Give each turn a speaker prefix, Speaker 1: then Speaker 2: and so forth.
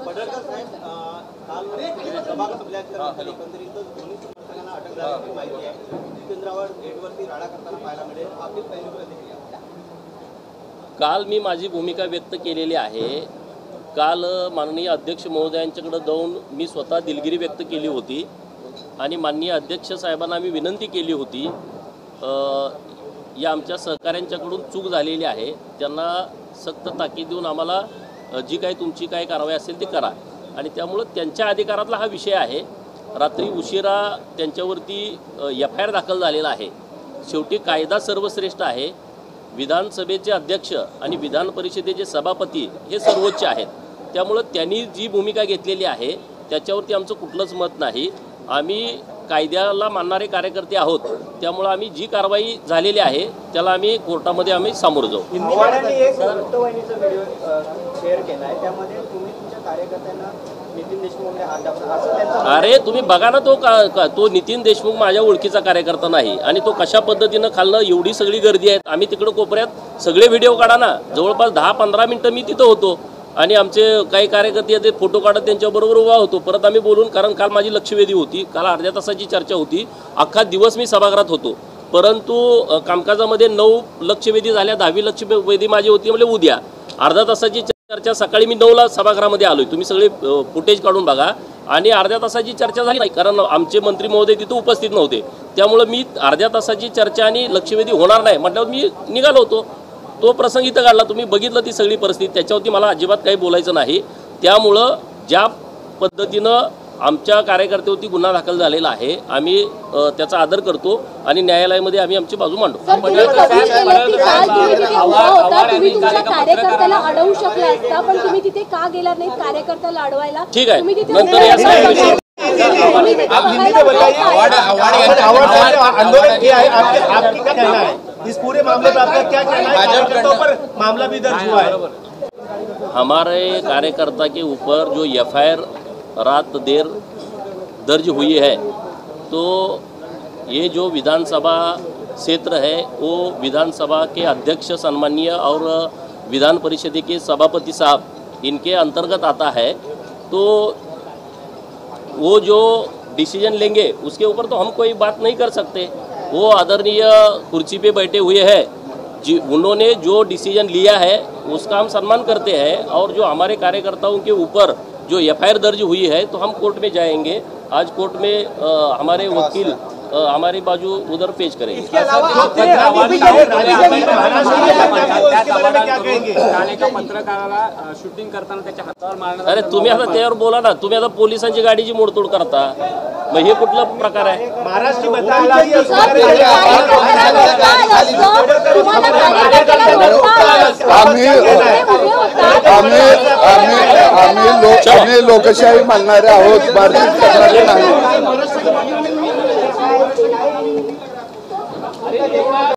Speaker 1: पडळकर साहेब काल सभा संपल्यानंतर एकंदरीतच दोन्ही समर्थकांना अटक झाल्याची माहिती आहे. जितेंद्रवर गेटवरती राडा करताना पाहायला मिळेल. आपली पहिली प्रतिक्रिया.
Speaker 2: काल मी माझी भूमिका व्यक्त केलेली आहे. काल माननीय अध्यक्ष महोदयांच्याकडे जाऊन मी स्वतः दिलगिरी व्यक्त केली होती आणि माननीय अध्यक्ष साहेबांना मी विनंती केली होती या आमच्या सहकाऱ्यांच्याकडून चूक झालेली आहे, त्यांना सक्त ताकीद देऊन आम्हाला जी काही तुमची काही कारवाई असेल ती करा. आणि त्यामुळं त्यांच्या अधिकारातला हा विषय आहे. रात्री उशिरा त्यांच्यावरती FIR दाखल झालेला आहे. शेवटी कायदा सर्वश्रेष्ठ आहे. विधानसभेचे अध्यक्ष आणि विधान परिषदेचे सभापती हे सर्वोच्च आहेत. त्यामुळं त्यांनी जी भूमिका घेतलेली आहे त्याच्यावरती आमचं कुठलंच मत नाही. आम्ही कायद्याला मानणारे कार्यकर्ते आहोत. त्यामुळं आम्ही जी कारवाई झालेली आहे त्याला आम्ही कोर्टामध्ये आम्ही सामोरं जाऊ.
Speaker 1: एक वृत्तवाहिनीचा व्हिडिओ शेअर केला आहे, त्यामध्ये तुम्ही तुमच्या कार्यकर्त्यांना नितीन देशमुखने हात दाखवला असं त्यांचा.
Speaker 2: अरे तुम्ही बघा ना, तो नितीन देशमुख माझ्या ओळखीचा कार्यकर्ता नाही आणि तो कशा पद्धतीनं खालनं एवढी सगळी गर्दी आहे. आम्ही तिकडं कोपऱ्यात सगळे व्हिडिओ काढा ना, जवळपास 10-15 मिनटं मी तिथं होतो आणि आमचे काही कार्यकर्ते ते फोटो काढत त्यांच्याबरोबर उभा होतो. परत आम्ही बोलून, कारण काल माझी लक्षवेधी होती, काल अर्ध्या तासाची चर्चा होती, अख्खा दिवस मी सभागृहात होतो. परंतु कामकाजामध्ये 9 लक्षवेधी झाल्या, 10वी लक्षवेधी माझी होती. म्हणजे उद्या अर्ध्या तासाची चर्चा, सकाळी मी 9ला सभागृहामध्ये आलोय. तुम्ही सगळे फुटेज काढून बघा. आणि अर्ध्या तासाची चर्चा झाली नाही, कारण आमचे मंत्री महोदय तिथं उपस्थित नव्हते. त्यामुळं मी अर्ध्या तासाची चर्चा आणि लक्षवेधी होणार नाही म्हटल्यावर मी निघालो होतो. तो प्रसंग इथं काढला, तुम्ही बघितलं ती सगळी परिस्थिती. त्याच्यावरती मला अजिबात काही बोलायचं नाही. त्यामुळं ज्या पद्धतीनं आमच्या कार्यकर्त्यावरती गुन्हा दाखल झालेला आहे, आम्ही त्याचा आदर करतो आणि न्यायालयामध्ये आम्ही आमची बाजू मांडू. ठीक आहे, नंतर या सगळ्या
Speaker 1: इस पूरे मामले पर आपका क्या कहना है? कार्यकर्ताओं पर मामला भी दर्ज हुआ है.
Speaker 2: हमारे कार्यकर्ता के ऊपर जो FIR रात देर दर्ज हुई है, तो ये जो विधानसभा क्षेत्र है वो विधानसभा के अध्यक्ष सम्माननीय और विधान परिषद के सभापति साहब इनके अंतर्गत आता है. तो वो जो डिसीजन लेंगे उसके ऊपर तो हम कोई बात नहीं कर सकते. वो आदरणीय कुर्सी पे बैठे हुए हैं, जी उन्होंने जो डिसीजन लिया है उसका हम सम्मान करते हैं. और जो हमारे कार्यकर्ताओं के ऊपर जो FIR दर्ज हुई है तो हम कोर्ट में जाएंगे. आज कोर्ट में हमारे वकील हमारी बाजू उधर पेश करेंगे.
Speaker 3: शूटिंग करताना त्याच्या हातावर मारण्यात.
Speaker 2: अरे तुम्ही आता त्यावर बोला ना. तुम्ही आता पोलिसांची गाडीची मोडतोड करता, मग हे कुठला प्रकार आहे?
Speaker 4: आम्ही लोकशाही मानणारे आहोत, भारतीय